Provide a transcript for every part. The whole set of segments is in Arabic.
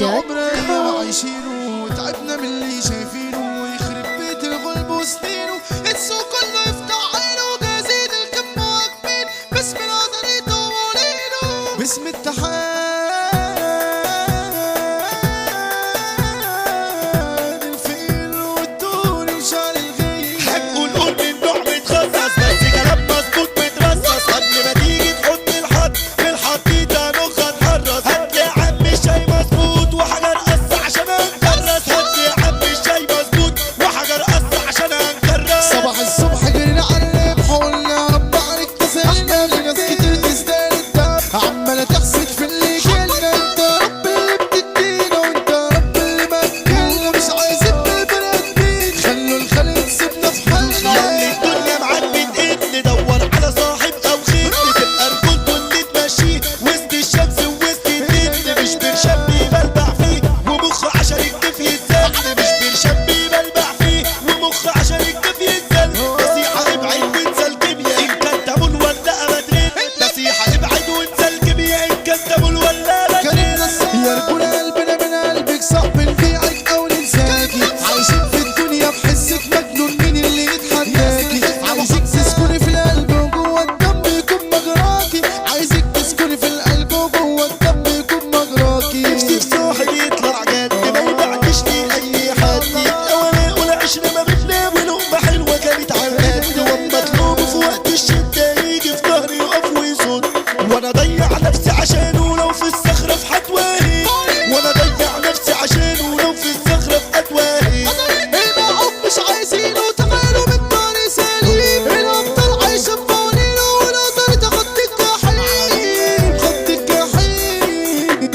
عمرنا عايشينه تعبنا من اللي شايفينه يخرب بيت الغلب وسنينه السوق كله يفتح عينه جازين الكم واقفين باسم العذرية ومولينه باسم التحاد الفيل والدون وشال الغيب هنقول قول من نوع متخصص بس كلام مظبوط مترصص قبل ما تيجي تحط الحط في الحطيطة نخ نحرص هات يا عم الشاي مظبوط وحجر قص عشان هنكرس هات يا عم الشاي مظبوط وحجر قص عشان هنكرس صباح الصبح جرينا على الربح وقلنا رب عليك تسالنا في ناس كتير تزداد الدم عمالة تحسد في اللي جالنا انت رب اللي بتدينا وانت رب اللي مكلنا مش عايزين بالبني ادمين خلوا الخلق تسيبنا في حالنا ياللي الدنيا معاك بتقل ندور على صاحب او خير تبقى رجولته اللي تمشيه وسط الشمس ووسط الدين مش برشام بيبلبع فيه ومخ عشان يكتفي الزل مش برشام بيبلبع فيه ومخ عشان يكتفي الزل نصيحة ابعد وانسى الكيمياء ان كان تمول ولا مدريد نصيحة ابعد وانسى الكيمياء ان كان تمول ولا مدريد يا رجولة قلبنا من قلبك صعب نبيعك او ننساكي عايشين في الدنيا بحسك مجنون مين اللي يتحداكي عايزك تسكني في القلب وجوه الدم يكون مجراكي عايزك تسكني في القلب وجوه الدم يكون مجراكي نفسي في صاحب يطلع جد ما يبعدش لي اي حد يبقى ولا يقول عشرة ما بتنام ولقمة حلوة كانت على القد واما اطلبه في وقت الشدة يجي في ظهري يقف ويصد وانا اضيع نفسي عشانه لو في الصخرة في حتواهي وانا اضيع نفسي عشانه لو في الصخرة في حتواهي المعوق مش عايزينه تخيلوا من طريق سليم الابطال عايشة في قوانينه ونقدر تاخد الجحيم خد الجحيم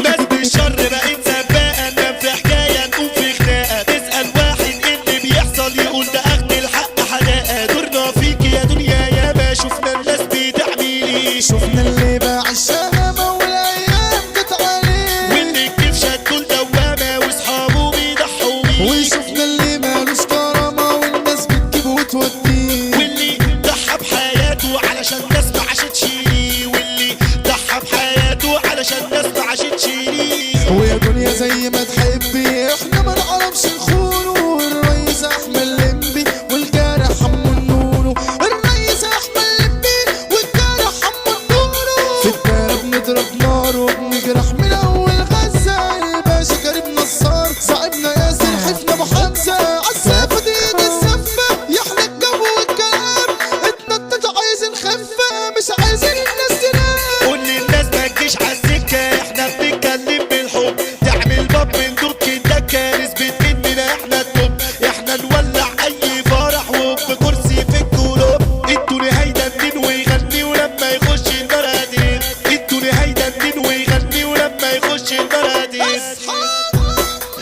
ناس بالشر بقت سباقة ننام في حكاية نقوم في خناقة تسأل واحد ايه اللي بيحصل يقول ده اخد الحق حداقة دورنا فيك يا دنيا ياما شفنا الناس بتعملي شفنا اللي باع الشهامة والايام جت عليه واللي كيف شدوا الدوامة واصحابه بيضحوا بيه وشفنا اللي مالوش كرامة والناس بتجيب وتوديه واللي ضحى بحياته علشان ناس ما عاشتش ليه واللي ضحى بحياته علشان ناس ما عاشتش ليه ويا دنيا زي ما تحبي احنا ما نعرفش نخونه الرئيس احمد اللمبي والجارح حمو النونو الرئيس احمد اللمبي والجارح حمو النونو في الدار بنضرب نار وبنجرح من اول غزة الباشا كريم نصار صاحبنا ياسر حفنا ابو حمزة عالسافة دي الزفة يحلى الجو والكلام اتنطط عايزين خفة مش عايزين الناس تنام قول للناس ما تجيش عالسكة احنا بنتكلم بالحب تعمل باب من دوك الدكة نثبت اننا احنا التوب احنا نولع اي فرح وبكرسي في الكلوب ادوني هيدندن ويغني ولما يخش المرادين ادوني هيدندن ويغني ولما يخش المرادين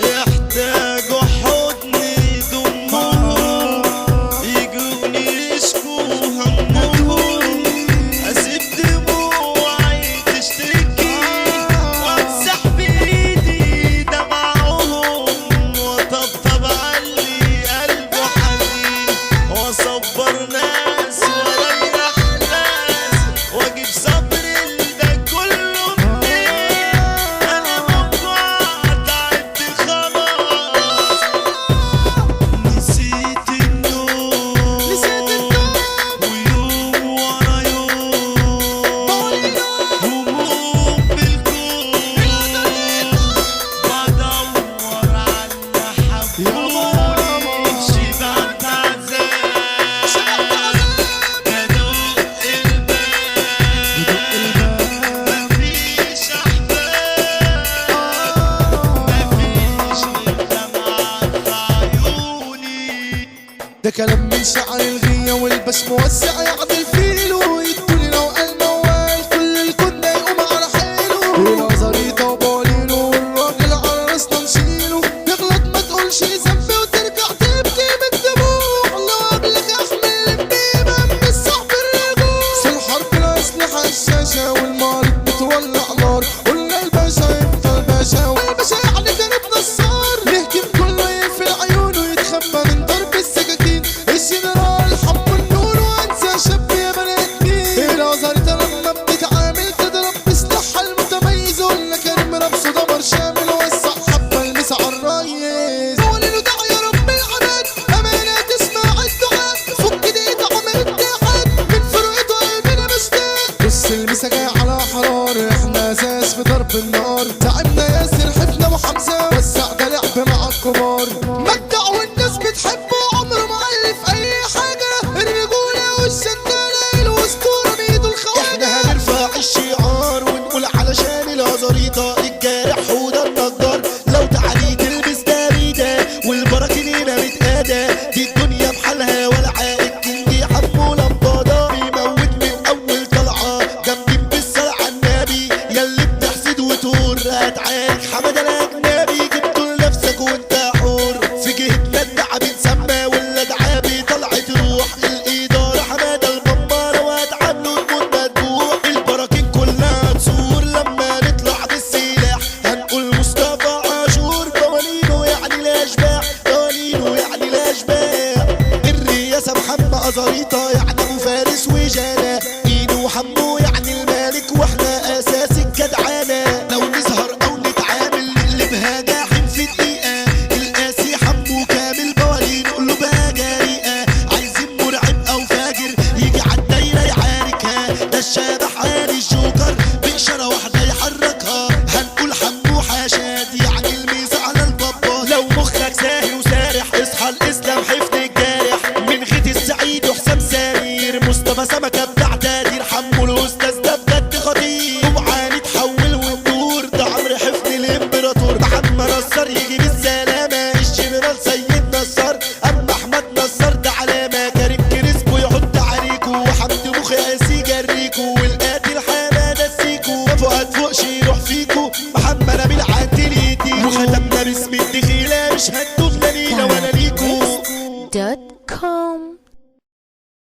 يحتاجوا حضن يضموه يجوني يشكوا همهم اسيب دموعي تشتكي وامسح بايدي دمعهم واطبطب علي قلبه حزين واصبر ناس واريح ناس واجيب صبر ده كله منين انا موجوع تعبت خلاص نسيت النوم ويوم ورا يوم هموم بالكون بدور على حبوني شبعت عذاب بدق الباب مفيش احباب مفيش غير دمعة في عيوني ده كلام من شعر الغية والبش موسع يعدل فيلو يدولي لو قال موال كل الكون ده يقوم على حيله والعزريطة وبولينو والراجل على راسنا نشيله يغلط ما تقولش ذنبي وترجع تبكي بالدموع لو قبلك احمل اللمبي من الصعب الرجوع في الحرب الأسلحة الشاشة والمعارض بتولع نار قلنا الباشا يفضل الباشا والباشا يعني كريم نصار نهجم كله يقفل عيونه يتخبى من ضرب السكاكين الجنرال حمو النور وانسى في ضرب النار. تعبنا ياسر حفنا وحمزة وسع ده لعب مع الكبار. مبدع والناس بتحبه عمره ما ألف أي حاجة. الرجولة والسندانة الأسطورة بإيده الخواجة. احنا هنرفع الشعار ونقول علشان الهزاريطة الجارح وده النجار. لو تعالي تلبس داريدة والبراكين هنا متقادة. دي الدنيا بحالها ولا عائد كنجي حمو لمبادة. بيموت من أول طلعة جامدين بالصلاة على النبي. ياللي بتحسد وتقول هتعارك حمادة الأجنبي. جبتوا لنفسك وانت حور في جهتنا الدعا بنسمى ولا دعابي طلعت روح. الإدارة حمادة الممارة وهتعاملوا تموت مدبوح. البراكين كلها تسور لما نطلع بالسلاح هنقول مصطفى عاشور. قوانينه يعني الأشباح قوانينه يعني الأشباح. الرياسة محمد أزاريطة يعني أبو فارس وجانا. إينو وحمو يعني المالك واحنا أساس الجدعانة. لو نظهر أو نتعامل نقلبها جاحم في دقيقة. القاسي حمو كامل بوالين قلوبها جريئة. عايزين مرعب أو فاجر يجي عالدايرة يعاركها. ده الشبح عالي الجوكر بإشارة واحدة يحركها. هنقول حمو حشاد يعني الميزة على البابا. لو مخك ساهي وسارح اصحى الإسلام حفظ الجارح. من غيت السعيد وحسام سمير مصطفى سمكة بتاع تقدير. حمو الأستاذ ده بجد خطير. اوعى نتحول وندور ده عمرو حفني الإمبراطور. محمد نصار يجي بالسلامة. الجنرال سيد نصار أما أحمد نصار ده علامة. كريم كريسبو يحط عليكو وحمد مخي قاسي يجريكو. والقاتل حمادة السيكو فؤاد فوقش يروح فيكو. محمد نبيل عدل يديكو وختمنا باسم الدخيلة. مش هتدوخ لا لينا ولا ليكو. .com